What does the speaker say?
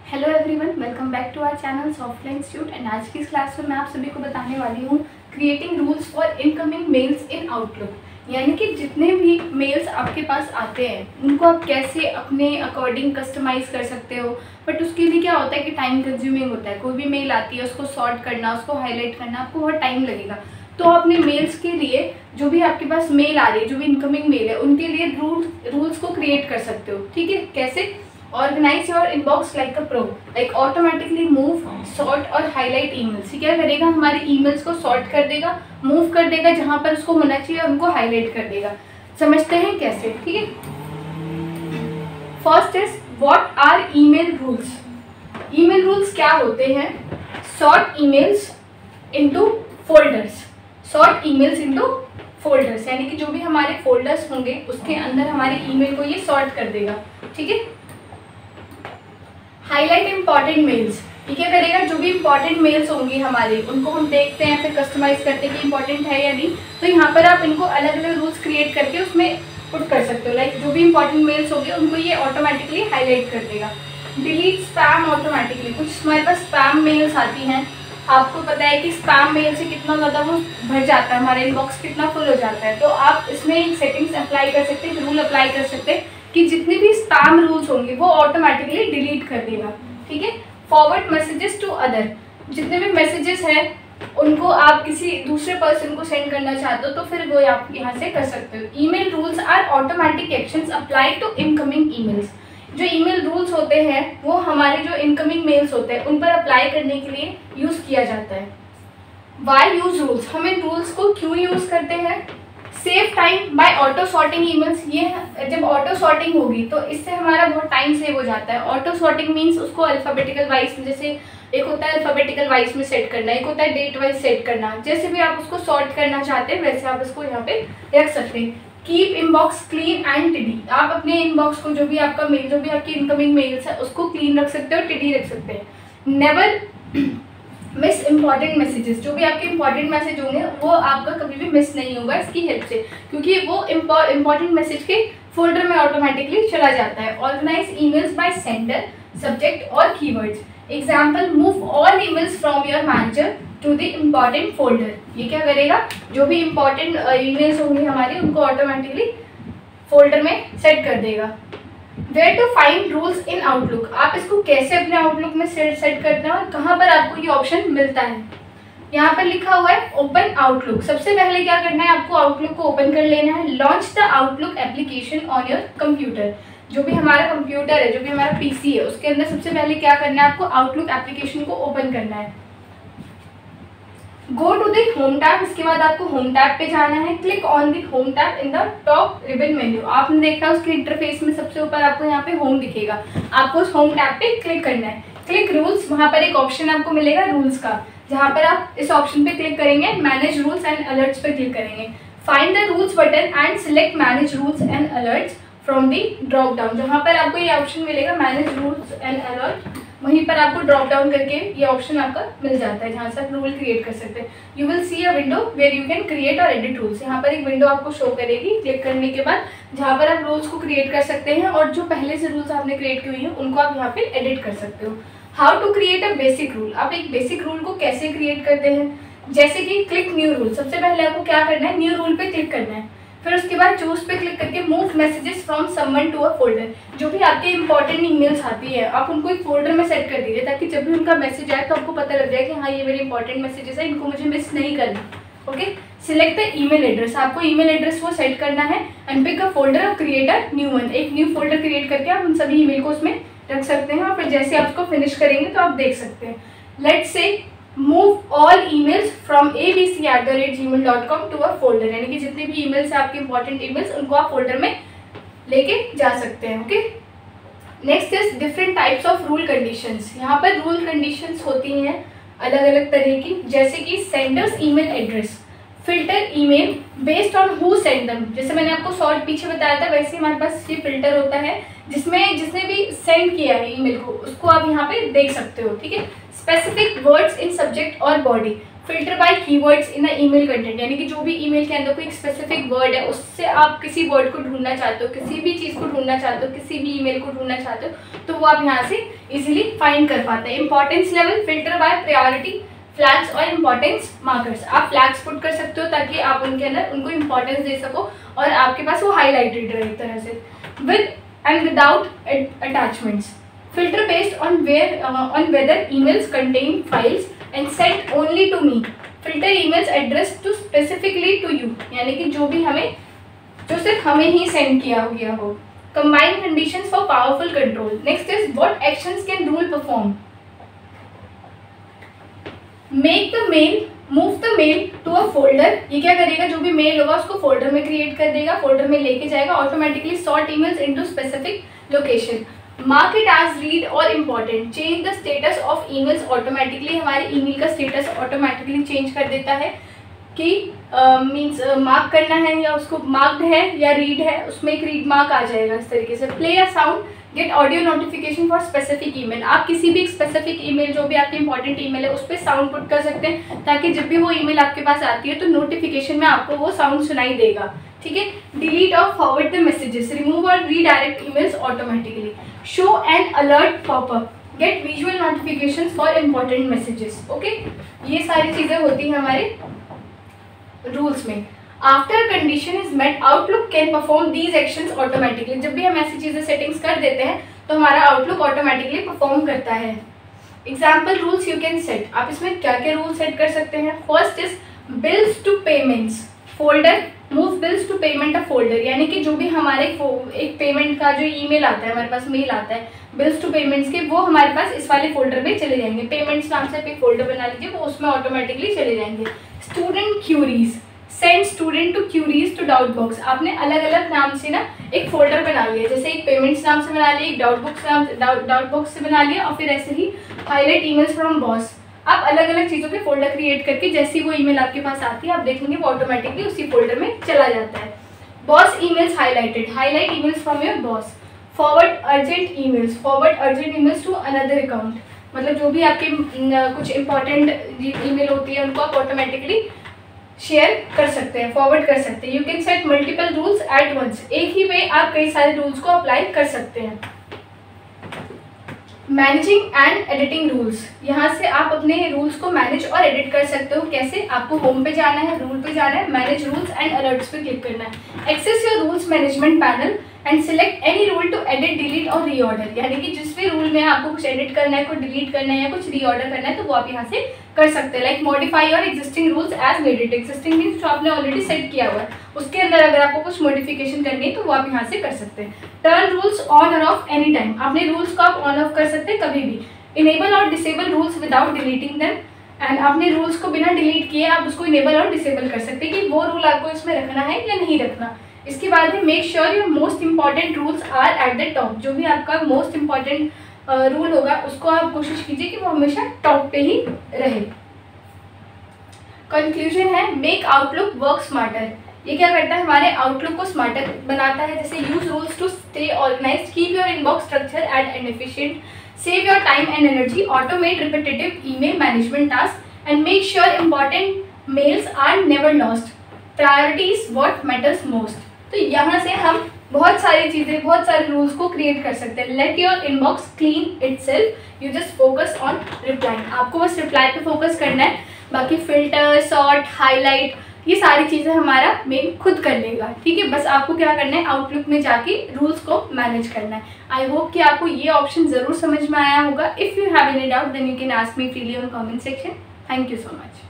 Hello everyone, welcome back to our channel Softline institute. And आज की इस class में मैं आप सभी को बताने वाली हूँ creating rules for incoming males in outlook. यानी कि जितने भी मेल्स आपके पास आते हैं उनको आप कैसे अपने अकॉर्डिंग कस्टमाइज़ कर सकते हो। बट उसके लिए क्या होता है कि टाइम कंज्यूमिंग होता है। कोई भी मेल आती है उसको सॉर्ट करना, उसको हाईलाइट करना, आपको बहुत टाइम लगेगा। तो अपने मेल्स के लिए जो भी आपके पास मेल आ रही है, जो भी इनकमिंग मेल है, उनके लिए रूल्स को क्रिएट कर सकते हो। ठीक है, कैसे? Organise your inbox like a pro, like automatically move, sort और हाईलाइट ईमेल्स। ये क्या करेगा? हमारे ईमेल्स को सॉर्ट कर देगा, मूव कर देगा जहां पर उसको होना चाहिए, उनको हाईलाइट कर देगा। समझते हैं कैसे? ठीक है, first is what are email rules. Email rules क्या होते हैं? Sort emails into folders. Sort emails into folders यानी कि जो भी हमारे फोल्डर्स होंगे उसके अंदर हमारे ईमेल को ये सॉर्ट कर देगा। ठीक है, हाईलाइट इंपॉर्टेंट मेल्स। ये क्या करेगा? जो भी इंपॉर्टेंट मेल्स होंगी हमारे, उनको हम देखते हैं, फिर कस्टमाइज करते हैं कि इंपॉर्टेंट है या नहीं। तो यहाँ पर आप इनको अलग अलग रूल्स क्रिएट करके उसमें पुट कर सकते हो। लाइक जो भी इंपॉर्टेंट मेल्स होंगे उनको ये ऑटोमेटिकली हाईलाइट कर देगा। Delete spam automatically. कुछ हमारे पास स्पैम मेल्स आती हैं, आपको पता है कि स्पैम मेल से कितना ज़्यादा वो भर जाता है, हमारा इनबॉक्स कितना फुल हो जाता है। तो आप इसमें एक सेटिंग्स अप्लाई कर सकते हैं, रूल अप्लाई कर सकते हैं कि जितने भी स्पैम रूल्स होंगे वो ऑटोमेटिकली डिलीट कर देगा। ठीक है, फॉरवर्ड मैसेजेस टू अदर। जितने भी मैसेजेस हैं उनको आप किसी दूसरे पर्सन को सेंड करना चाहते हो तो फिर वो आप यहाँ से कर सकते हो। Email rules are automatic actions apply to incoming emails. जो ईमेल रूल्स होते हैं वो हमारे जो इनकमिंग मेल्स होते हैं उन पर अप्लाई करने के लिए यूज़ किया जाता है। Why use rules? हम इन रूल्स को क्यों यूज़ करते हैं? Save time by auto sorting emails. ये जब ऑटो सॉर्टिंग होगी तो इससे हमारा बहुत टाइम सेव हो जाता है। ऑटो सॉर्टिंग मीन्स उसको अल्फ़ाबेटिकल वाइज में, जैसे एक होता है अल्फ़ाबेटिकल वाइज में सेट करना, एक होता है डेट वाइज सेट करना। जैसे भी आप उसको सॉर्ट करना चाहते हैं वैसे आप इसको यहाँ पे रख सकते हैं। कीप इनबॉक्स क्लीन एंड टिडी। आप अपने इनबॉक्स को, जो भी आपका मेल, जो भी आपकी इनकमिंग मेल्स है, उसको क्लीन रख सकते हो, टिडी रख सकते हैं। Never miss important messages. जो भी आपके इंपॉर्टेंट मैसेज होंगे वो आपका कभी भी मिस नहीं होगा इसकी हेल्प से, क्योंकि वो इंपॉर्टेंट मैसेज के फोल्डर में ऑटोमेटिकली चला जाता है। Organise emails by sender, subject और keywords. Example, move all emails from your manager to the important folder. ये क्या करेगा? जो भी इम्पॉर्टेंट ईमेल्स होंगे हमारे उनको ऑटोमेटिकली फोल्डर में सेट कर देगा। Where to find rules in Outlook. आप इसको कैसे अपने आउटलुक में सेट करते हैं और कहाँ पर आपको ये ऑप्शन मिलता है? यहाँ पर लिखा हुआ है ओपन आउटलुक। सबसे पहले क्या करना है? आपको आउटलुक को ओपन कर लेना है। Launch the outlook application on your computer. जो भी हमारा कंप्यूटर है, जो भी हमारा पीसी है, उसके अंदर सबसे पहले क्या करना है? आपको आउटलुक एप्लीकेशन को ओपन करना है। Go to the home tab. इसके बाद आपको होम टैब पे जाना है। Click on the home tab in the top ribbon menu. आपने देखा उसके इंटरफेस में सबसे ऊपर आपको यहाँ पे होम दिखेगा, आपको उस होम टैब पे क्लिक करना है। Click rules. वहाँ पर एक ऑप्शन आपको मिलेगा रूल्स का, जहाँ पर आप इस ऑप्शन पे क्लिक करेंगे, मैनेज रूल्स एंड अलर्ट्स पे क्लिक करेंगे। Find the rules button and select manage rules and alerts from the drop down. जहाँ पर आपको ये ऑप्शन मिलेगा मैनेज रूल्स एंड अलर्ट, वहीं पर आपको ड्रॉप डाउन करके ये ऑप्शन आपका मिल जाता है जहाँ से आप रूल क्रिएट कर सकते हैं। You will see a window where you can create और एडिट रूल्स। यहाँ पर एक विंडो आपको शो करेगी क्लिक करने के बाद, जहाँ पर आप रूल्स को क्रिएट कर सकते हैं और जो पहले से रूल्स आपने क्रिएट किए हुए हैं उनको आप यहाँ पे एडिट कर सकते हो। How to create a basic rule. आप एक बेसिक रूल को कैसे क्रिएट करते हैं? जैसे कि क्लिक न्यू रूल। सबसे पहले आपको क्या करना है? न्यू रूल पे क्लिक करना है। फिर उसके बाद चूज पे क्लिक करके move messages from someone to a folder. जो भी आपके इंपॉर्टेंट ईमेल्स आती है आप उनको एक फोल्डर में सेट कर दीजिए, ताकि जब भी उनका मैसेज आए तो आपको पता लग जाए कि हाँ ये मेरे इंपॉर्टेंट मैसेजेस है, इनको मुझे मिस नहीं करना। Okay, select the email address. आपको ईमेल एड्रेस वो सेट करना है। अनपिक अ फोल्डर और क्रिएट अ न्यू वन। एक न्यू फोल्डर क्रिएट करके आप उन सभी ईमेल को उसमें रख सकते हैं और फिर जैसे आप उसको फिनिश करेंगे तो आप देख सकते हैं। Let's say move all emails from abc@gmail.com to a folder. यानी कि जितने भी ईमेल्स है आपके इंपॉर्टेंट ईमेल्स उनको आप फोल्डर में लेके जा सकते हैं। Okay, next is different types of rule conditions. यहाँ पर रूल कंडीशंस होती हैं अलग अलग तरह की, जैसे कि sender's email address, filter email based on who send them. जैसे मैंने आपको सॉर्ट पीछे बताया था, वैसे हमारे पास ये फिल्टर होता है जिसमें जिसने भी सेंड किया है ईमेल को उसको आप यहाँ पे देख सकते हो। ठीक है, स्पेसिफिक वर्ड्स इन सब्जेक्ट और body. Filter by keywords in the email content, यानी कि जो भी ईमेल के अंदर कोई स्पेसिफिक वर्ड है उससे आप किसी वर्ड को ढूंढना चाहते हो, किसी भी चीज़ को ढूंढना चाहते हो, किसी भी ईमेल को ढूंढना चाहते हो, तो वो आप यहाँ से इजीली फाइंड कर पाते हैं। Importance level, filter by priority, flags और इंपॉर्टेंस मार्कर्स। आप फ्लैग्स पुट कर सकते हो ताकि आप उनके अंदर उनको इंपॉर्टेंस दे सको और आपके पास वो हाईलाइटेड रहे एक तरह से। With and without attachments, filter based on whether emails contain files and sent only to me, filter emails address to specifically to you, यानी कि जो भी हमें, जो सिर्फ हमें ही सेंड किया गया हो। Combine conditions for powerful control. Next is what actions can rule perform. Make the mail, move the mail to a folder, ये क्या करेगा, जो भी मेल होगा उसको फोल्डर में क्रिएट कर देगा, फोल्डर में लेके जाएगा, automatically sort emails into specific location. Mark it as read और important, change the status of emails automatically, हमारे ईमेल का स्टेटस ऑटोमेटिकली चेंज कर देता है कि मीन्स मार्क करना है या उसको मार्क्ड है या रीड है, उसमें एक रीड मार्क आ जाएगा इस तरीके से। Play a sound, get audio notification for specific email, आप किसी भी स्पेसिफिक ईमेल जो भी आपकी इंपॉर्टेंट ईमेल है उस पर साउंड पुट कर सकते हैं ताकि जब भी वो ईमेल आपके पास आती है तो नोटिफिकेशन में आपको वो साउंड सुनाई देगा, ठीक है। डिलीट और फॉरवर्ड द मैसेजेस, रिमूव और redirect emails automatically. Show an alert popup, get visual notification for important messages, okay. ये सारी चीज़ें होती हैं हमारे रूल्स में। After condition is met, Outlook can perform these actions automatically, जब भी हम ऐसी चीज़ें सेटिंग्स कर देते हैं तो हमारा आउटलुक ऑटोमेटिकली परफॉर्म करता है। Example rules you can set, आप इसमें क्या क्या रूल सेट कर सकते हैं। First is bills to payments folder, move bills to payment a folder, यानी कि जो भी हमारे एक पेमेंट का जो ईमेल आता है, हमारे पास मेल आता है बिल्स टू पेमेंट्स के, वो हमारे पास इस वाले फोल्डर में चले जाएंगे। पेमेंट्स नाम से एक फोल्डर बना लीजिए, वो उसमें ऑटोमेटिकली चले जाएंगे। Student queries, send student to queries to doubt box, आपने अलग अलग नाम से ना एक फोल्डर बना लिया, जैसे एक पेमेंट्स नाम से बना लिया, एक डाउट बॉक्स से बना लिया, और फिर ऐसे ही हाईलाइट ईमेल्स फ्रॉम बॉस। आप अलग अलग चीज़ों के फोल्डर क्रिएट करके जैसी वो ईमेल आपके पास आती है आप देखेंगे वो ऑटोमेटिकली उसी फोल्डर में चला जाता है। Boss emails highlighted, highlight emails from your boss. Forward urgent emails, forward urgent emails to another account, मतलब जो भी आपके कुछ इंपॉर्टेंट ईमेल होती है उनको आप ऑटोमेटिकली शेयर कर सकते हैं, फॉरवर्ड कर सकते हैं। You can set multiple rules at once, एक ही में आप कई सारे रूल्स को अप्लाई कर सकते हैं। मैनेजिंग एंड एडिटिंग रूल्स, यहाँ से आप अपने रूल्स को मैनेज और एडिट कर सकते हो। कैसे, आपको होम पे जाना है, रूल पे जाना है, मैनेज रूल्स एंड अलर्ट्स पे क्लिक करना है। Access your rules management panel and select any rule to edit, delete और रीऑर्डर, यानी कि जिस भी रूल में आपको कुछ एडिट करना है, कुछ डिलीट करना है या कुछ रीऑर्डर करना है तो वो आप यहाँ से कर सकते हैं। Like modify your existing rules as needed, existing means जो आपने ऑलरेडी सेट किया हुआ है उसके अंदर अगर आपको कुछ मॉडिफिकेशन करनी है तो वो आप यहाँ से कर सकते हैं। टर्न रूल्स ऑन और ऑफ एनी टाइम, अपने रूल्स को आप ऑन ऑफ कर सकते हैं कभी भी। इनेबल और disable rules without deleting them, and अपने रूल्स को बिना डिलीट किए आप उसको इनेबल और डिसेबल कर सकते हैं कि वो रूल आपको इसमें रखना है या नहीं रखना। इसके बाद में make sure your most important rules are at the top, जो भी आपका मोस्ट इंपॉर्टेंट रूल होगा उसको आप कोशिश कीजिए कि वो हमेशा टॉप पे ही रहे। कंक्लूजन है मेक आउटलुक वर्क स्मार्टर, ये क्या करता है हमारे आउटलुक को स्मार्टर बनाता है। जैसे use rules to stay organized, keep your inbox structure and efficient, save your time and energy, automate repetitive email management task and make sure important mails are never lost, priorities what matters most. तो यहाँ से हम बहुत सारी चीज़ें, बहुत सारे rules को क्रिएट कर सकते हैं। Let your inbox clean itself, you just focus on reply, आपको बस रिप्लाई पे फोकस करना है, बाकी फिल्टर, सॉर्ट, हाईलाइट ये सारी चीज़ें हमारा मेल खुद कर लेगा, ठीक है। बस आपको क्या करना है, आउटलुक में जाके रूल्स को मैनेज करना है। आई होप कि आपको ये ऑप्शन ज़रूर समझ में आया होगा। If you have any doubt then you can ask me freely on comment section. Thank you so much.